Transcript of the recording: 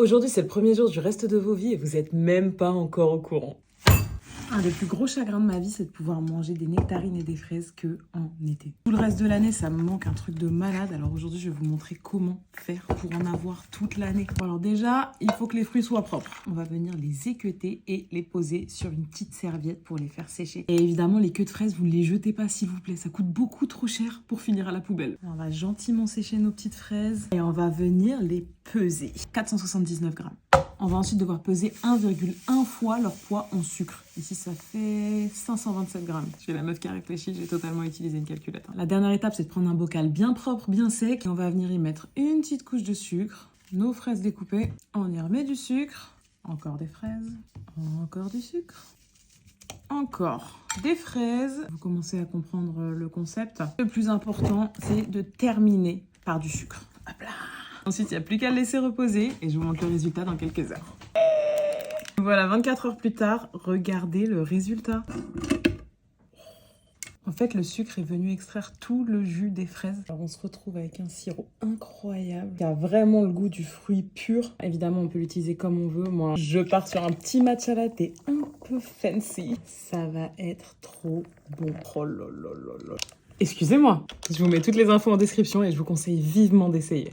Aujourd'hui, c'est le premier jour du reste de vos vies et vous êtes même pas encore au courant. Un des plus gros chagrins de ma vie, c'est de pouvoir manger des nectarines et des fraises que en été. Tout le reste de l'année, ça me manque un truc de malade. Alors aujourd'hui, je vais vous montrer comment faire pour en avoir toute l'année. Bon, alors déjà, il faut que les fruits soient propres. On va venir les équeuter et les poser sur une petite serviette pour les faire sécher. Et évidemment, les queues de fraises, vous ne les jetez pas, s'il vous plaît. Ça coûte beaucoup trop cher pour finir à la poubelle. On va gentiment sécher nos petites fraises et on va venir les peser. 479 grammes. On va ensuite devoir peser 1,1 fois leur poids en sucre. Ici, ça fait 527 grammes. Je suis la meuf qui a réfléchi, j'ai totalement utilisé une calculette. La dernière étape, c'est de prendre un bocal bien propre, bien sec. Et on va venir y mettre une petite couche de sucre, nos fraises découpées. On y remet du sucre, encore des fraises, encore du sucre, encore des fraises. Vous commencez à comprendre le concept. Le plus important, c'est de terminer par du sucre. Hop là! Ensuite, il n'y a plus qu'à le laisser reposer et je vous montre le résultat dans quelques heures. Voilà, 24 heures plus tard, regardez le résultat. En fait, le sucre est venu extraire tout le jus des fraises. Alors, on se retrouve avec un sirop incroyable qui a vraiment le goût du fruit pur. Évidemment, on peut l'utiliser comme on veut. Moi, je pars sur un petit matcha latte un peu fancy. Ça va être trop bon. Oh là là là là. Excusez-moi, je vous mets toutes les infos en description et je vous conseille vivement d'essayer.